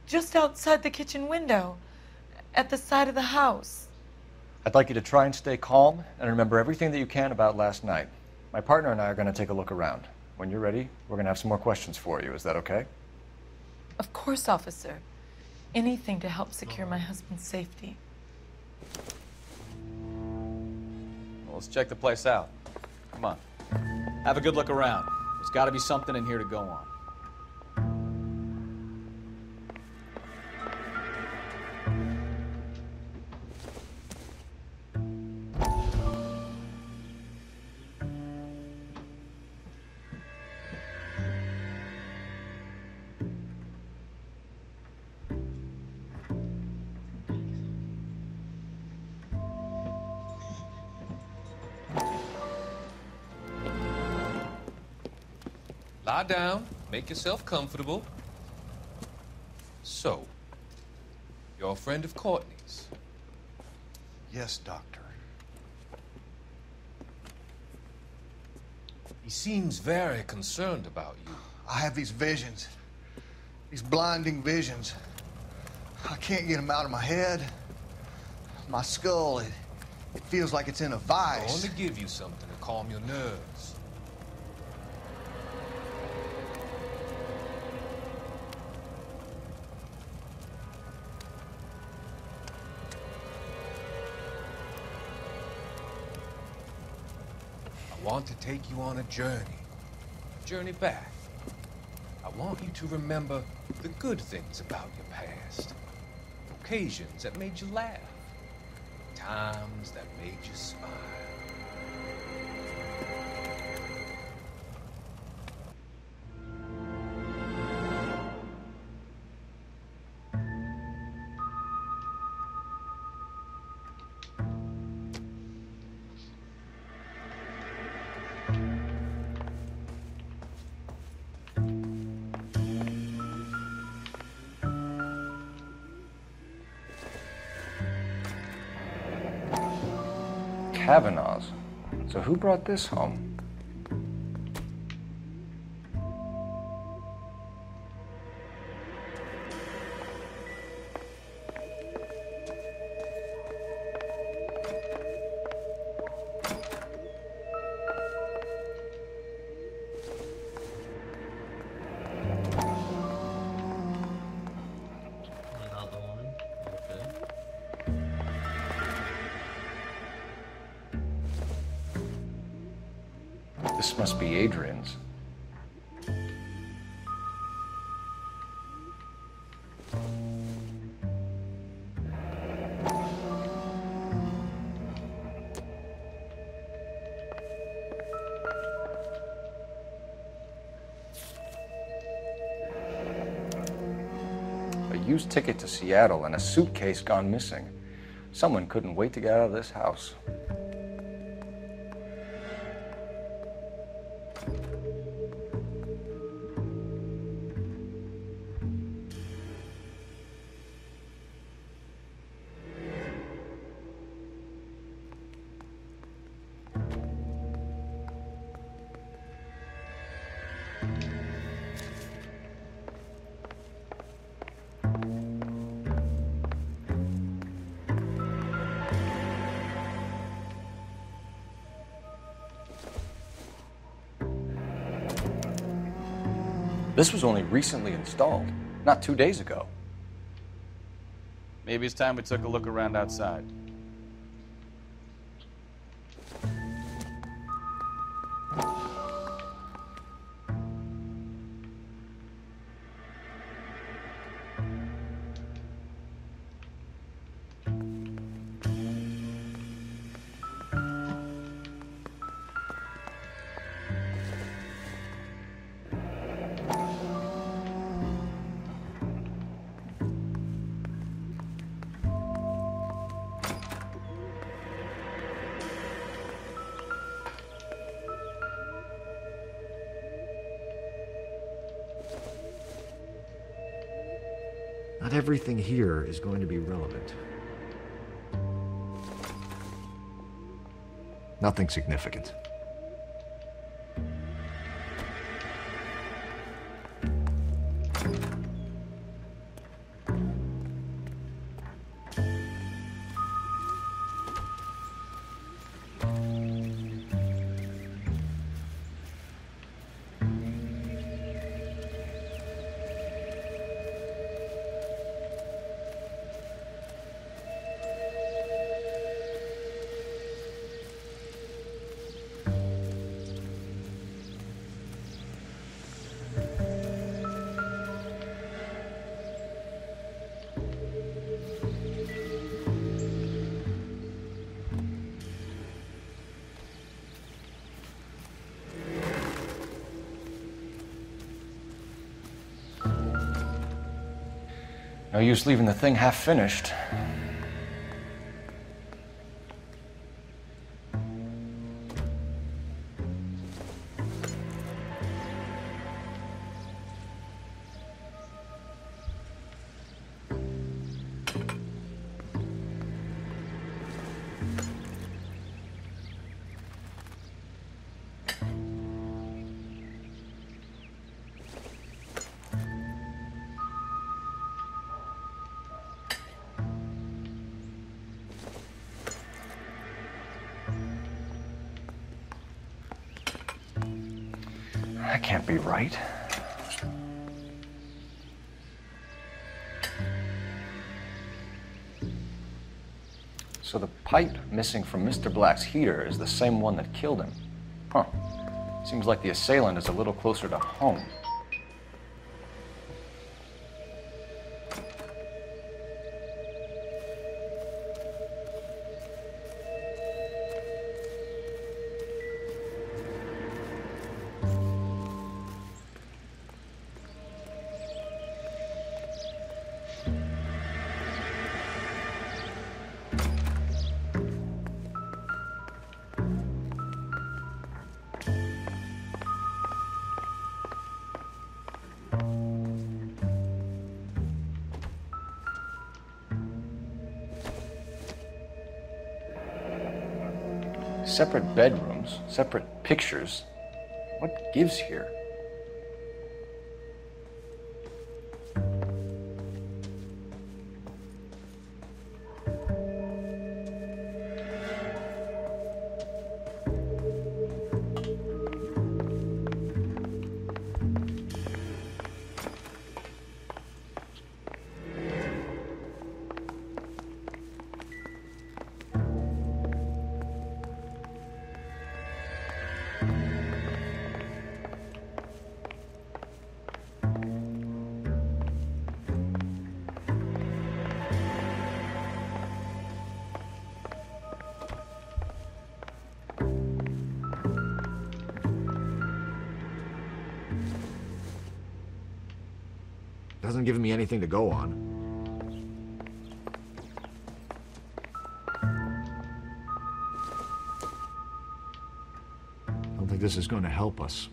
Just outside the kitchen window, at the side of the house. I'd like you to try and stay calm and remember everything that you can about last night. My partner and I are going to take a look around. When you're ready, we're going to have some more questions for you. Is that okay? Of course, officer. Anything to help secure my husband's safety. Well, let's check the place out. Come on. Have a good look around. There's got to be something in here to go on. Lie down, make yourself comfortable. So, you're a friend of Courtney's? Yes, Doctor. He seems very concerned about you. I have these visions, these blinding visions. I can't get them out of my head. My skull, it feels like it's in a I vice. want to give you something to calm your nerves. I want to take you on a journey back. I want you to remember the good things about your past. Occasions that made you laugh. Times that made you smile. Kavanaugh's. So who brought this home? Another one. Okay. This must be Adrian's. A used ticket to Seattle and a suitcase gone missing. Someone couldn't wait to get out of this house. This was only recently installed, not 2 days ago. Maybe it's time we took a look around outside. Not everything here is going to be relevant. Nothing significant. No use leaving the thing half finished. That can't be right. So the pipe missing from Mr. Black's heater is the same one that killed him. Huh. Seems like the assailant is a little closer to home. Separate bedrooms, separate pictures. What gives here? Hasn't given me anything to go on. I don't think this is going to help us.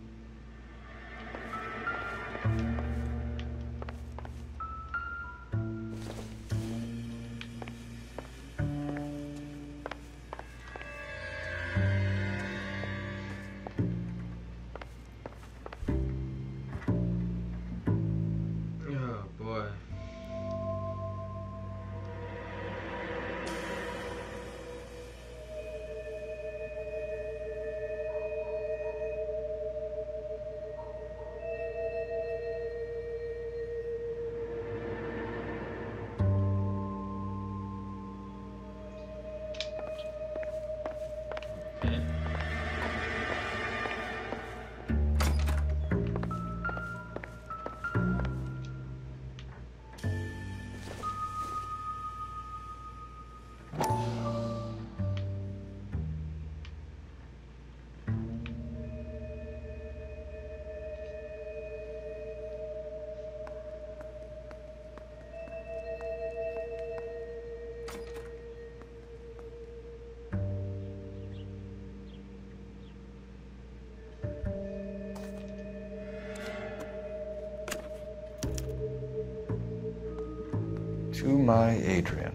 To my Adrian.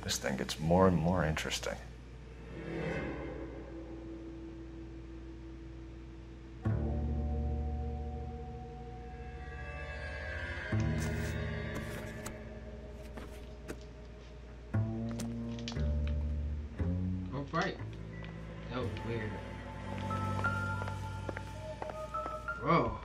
This thing gets more and more interesting. Oh, right. That was weird. Whoa.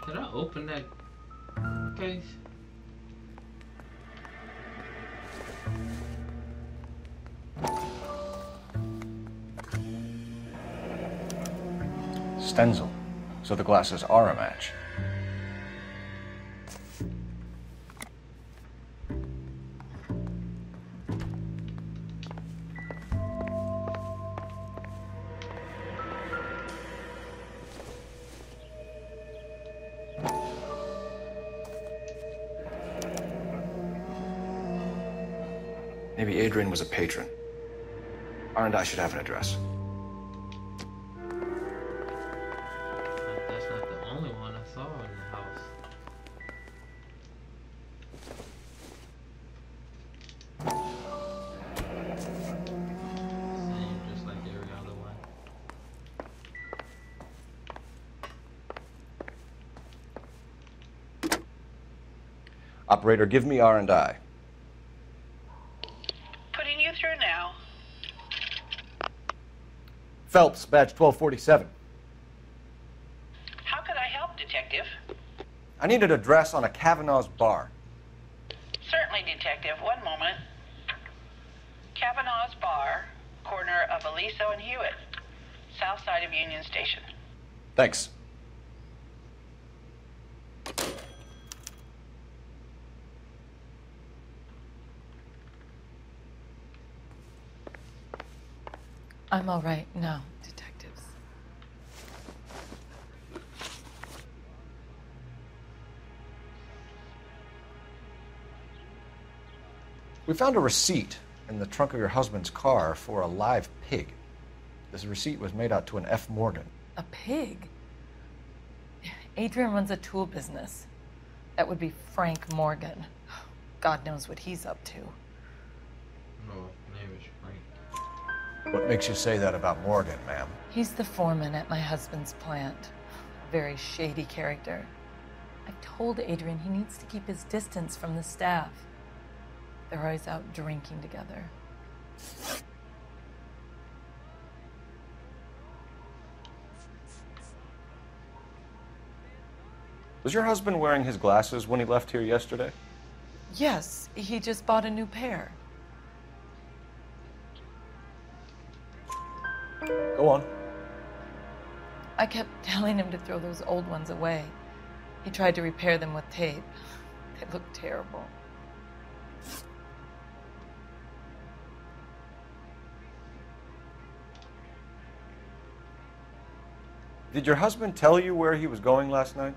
Did I open that case? Stenzel. So the glasses are a match. Maybe Adrian was a patron. R&I should have an address. That's not the only one I saw in the house. Same, just like every other one. Operator, give me R&I. Putting you through now. Phelps, badge 1247. How could I help, Detective? I need an address on a Kavanaugh's bar. Certainly, Detective. One moment. Kavanaugh's Bar, corner of Aliso and Hewitt, south side of Union Station. Thanks. I'm all right now, detectives. We found a receipt in the trunk of your husband's car for a live pig. This receipt was made out to an F. Morgan. A pig? Adrian runs a tool business. That would be Frank Morgan. God knows what he's up to. No, his name is Frank. What makes you say that about Morgan, ma'am? He's the foreman at my husband's plant. A very shady character. I've told Adrian he needs to keep his distance from the staff. They're always out drinking together. Was your husband wearing his glasses when he left here yesterday? Yes, he just bought a new pair. Go on. I kept telling him to throw those old ones away. He tried to repair them with tape. They looked terrible. Did your husband tell you where he was going last night?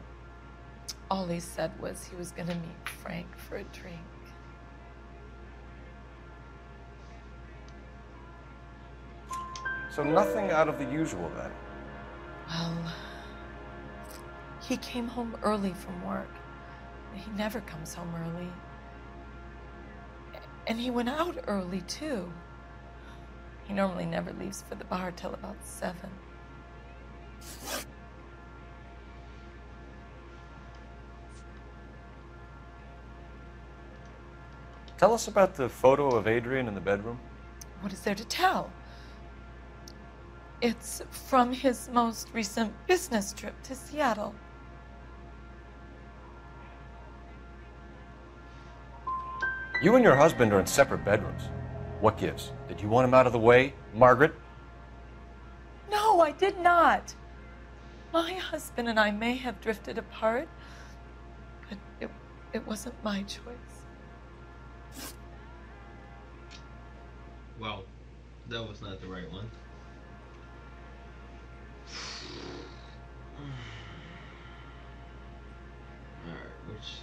All he said was he was going to meet Frank for a drink. So nothing out of the usual then? Well, he came home early from work. He never comes home early. And he went out early, too. He normally never leaves for the bar till about 7. Tell us about the photo of Adrian in the bedroom. What is there to tell? It's from his most recent business trip to Seattle. You and your husband are in separate bedrooms. What gives? Did you want him out of the way, Margaret? No, I did not. My husband and I may have drifted apart, but it wasn't my choice. Well, that was not the right one. Alright,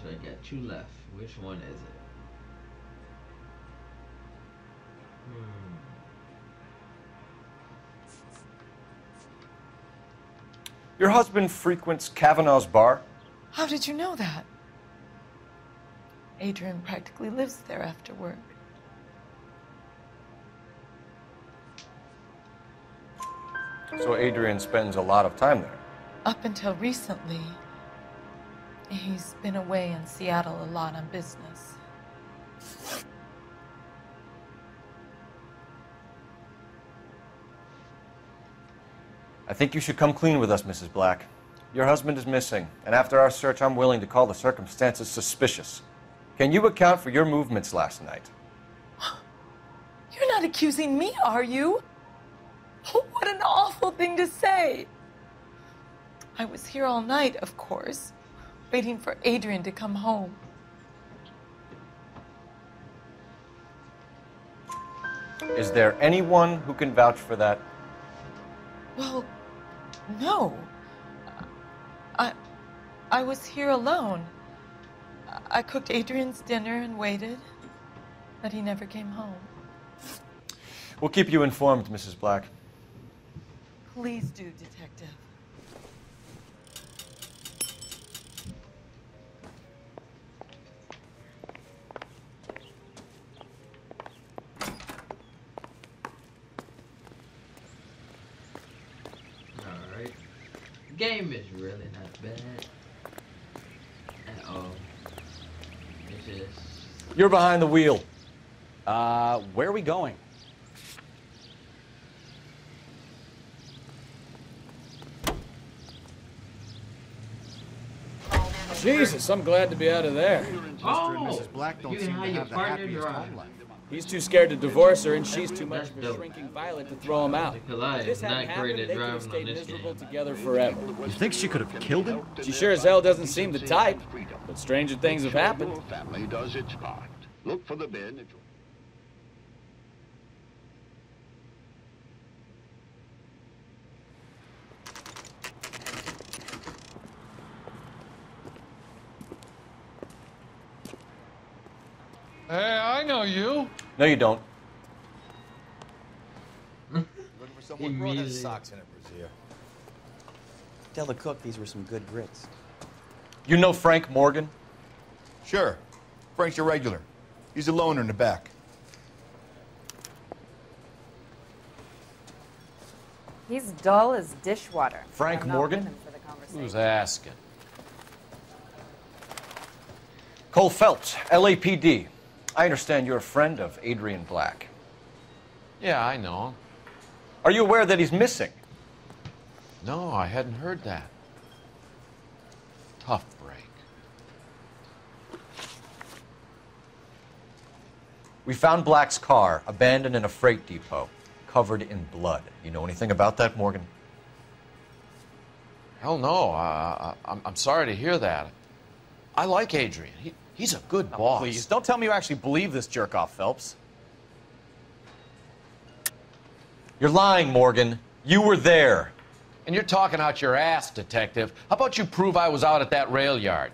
I got 2 left. Which one is it? Your husband frequents Kavanaugh's bar? How did you know that? Adrian practically lives there after work. So Adrian spends a lot of time there? Up until recently, he's been away in Seattle a lot on business. I think you should come clean with us, Mrs. Black. Your husband is missing, and after our search, I'm willing to call the circumstances suspicious. Can you account for your movements last night? You're not accusing me, are you? What an awful thing to say. I was here all night, of course, waiting for Adrian to come home. Is there anyone who can vouch for that? Well, no. I was here alone. I cooked Adrian's dinner and waited, but he never came home. We'll keep you informed, Mrs. Black. Please do, Detective. Alright. Game is really not bad at all. It Jesus. You're behind the wheel. Where are we going? Jesus, I'm glad to be out of there. Oh, Mrs. Black don't you can seem have to your have the partner happiest drive. home life. He's too scared to divorce her, and she's too much That's of a dope. shrinking violet to throw him out. Because I If this am hadn't not great happened, at they could have driving on stayed this miserable game. together forever. You think she could have killed him? She sure as hell doesn't seem the type, but stranger things have happened. Your family does its part. Look for the bed at your... Hey, I know you. No, you don't. Looking for someone who has socks in a brassiere. Tell the cook these were some good grits. You know Frank Morgan? Sure. Frank's a regular. He's a loner in the back. He's dull as dishwater. Frank I'm not Morgan? with him for the conversation. Who's asking? Cole Phelps, LAPD. I understand you're a friend of Adrian Black. Yeah, I know him. Are you aware that he's missing? No, I hadn't heard that. Tough break. We found Black's car abandoned in a freight depot, covered in blood. You know anything about that, Morgan? Hell no. I'm sorry to hear that. I like Adrian. He's a good boss. Please, don't tell me you actually believe this jerk-off, Phelps. You're lying, Morgan. You were there. And you're talking out your ass, detective. How about you prove I was out at that rail yard?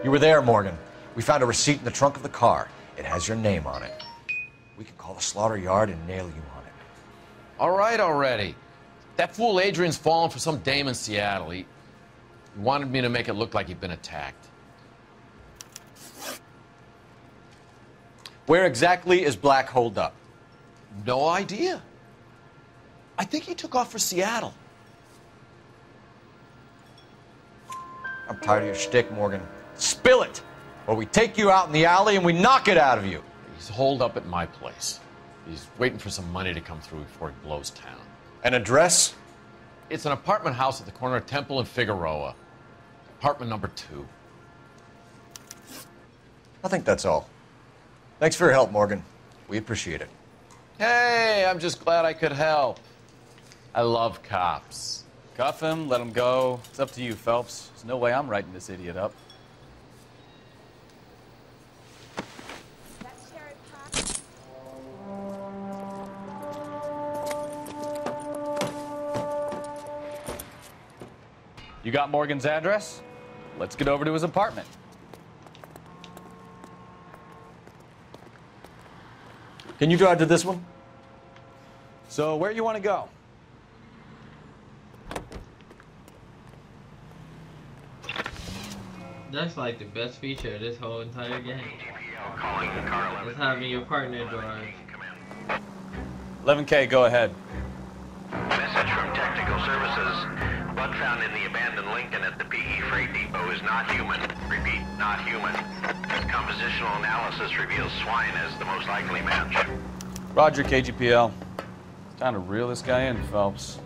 You were there, Morgan. We found a receipt in the trunk of the car. It has your name on it. We can call the slaughter yard and nail you on it. All right already. That fool Adrian's fallen for some dame in Seattle. He wanted me to make it look like he'd been attacked. Where exactly is Black holed up? No idea. I think he took off for Seattle. I'm tired of your shtick, Morgan. Spill it, or we take you out in the alley and we knock it out of you. He's holed up at my place. He's waiting for some money to come through before he blows town. An address? It's an apartment house at the corner of Temple and Figueroa. Apartment number 2. I think that's all. Thanks for your help, Morgan. We appreciate it. Hey, I'm just glad I could help. I love cops. Cuff him, let him go. It's up to you, Phelps. There's no way I'm writing this idiot up. You got Morgan's address? Let's get over to his apartment. Can you drive to this one? So, where you want to go? That's like the best feature of this whole entire game. Is having your partner drive. 11K, go ahead. Message from Technical Services. Blood found in the abandoned Lincoln at the PE Freight Depot is not human. Repeat, not human. Compositional analysis reveals swine as the most likely match. Roger, KGPL. Time to reel this guy in, Phelps.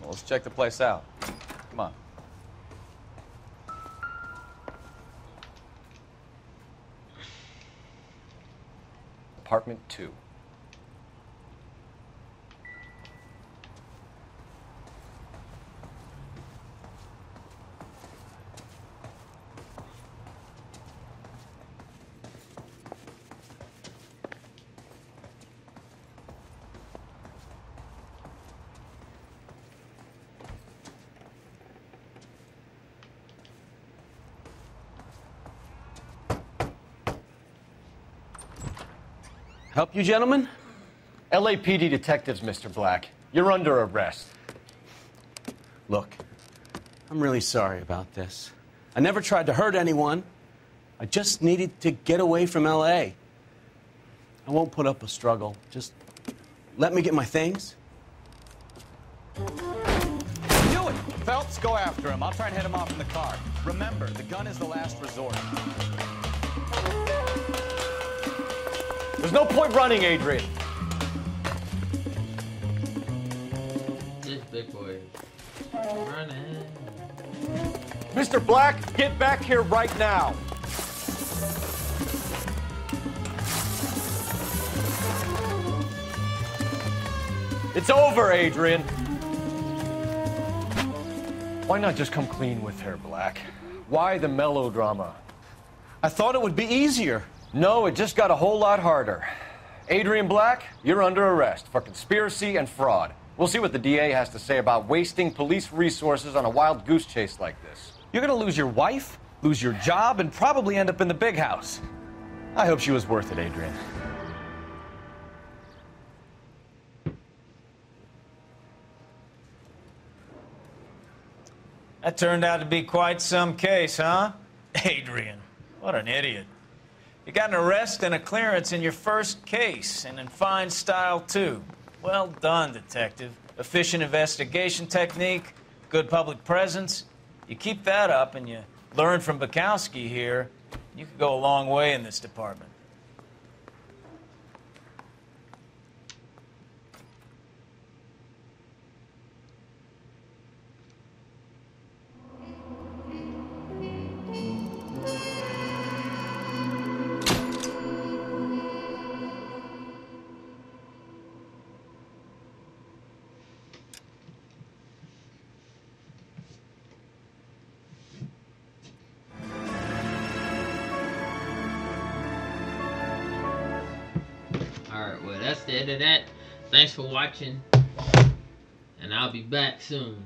Well, let's check the place out. Come on. Apartment 2. Help you, gentlemen? LAPD detectives, Mr. Black. You're under arrest. Look, I'm really sorry about this. I never tried to hurt anyone. I just needed to get away from L.A. I won't put up a struggle. Just let me get my things. Do it! Phelps, go after him. I'll try and head him off in the car. Remember, the gun is the last resort. There's no point running, Adrian. This big boy is running. Mr. Black, get back here right now. It's over, Adrian. Why not just come clean with her, Black? Why the melodrama? I thought it would be easier. No, it just got a whole lot harder. Adrian Black, you're under arrest for conspiracy and fraud. We'll see what the DA has to say about wasting police resources on a wild goose chase like this. You're gonna lose your wife, lose your job, and probably end up in the big house. I hope she was worth it, Adrian. That turned out to be quite some case, huh? Adrian, what an idiot. You got an arrest and a clearance in your first case, and in fine style, too. Well done, detective. Efficient investigation technique, good public presence. You keep that up and you learn from Bukowski here, you could go a long way in this department. Alright, well, that's the end of that. Thanks for watching, and I'll be back soon.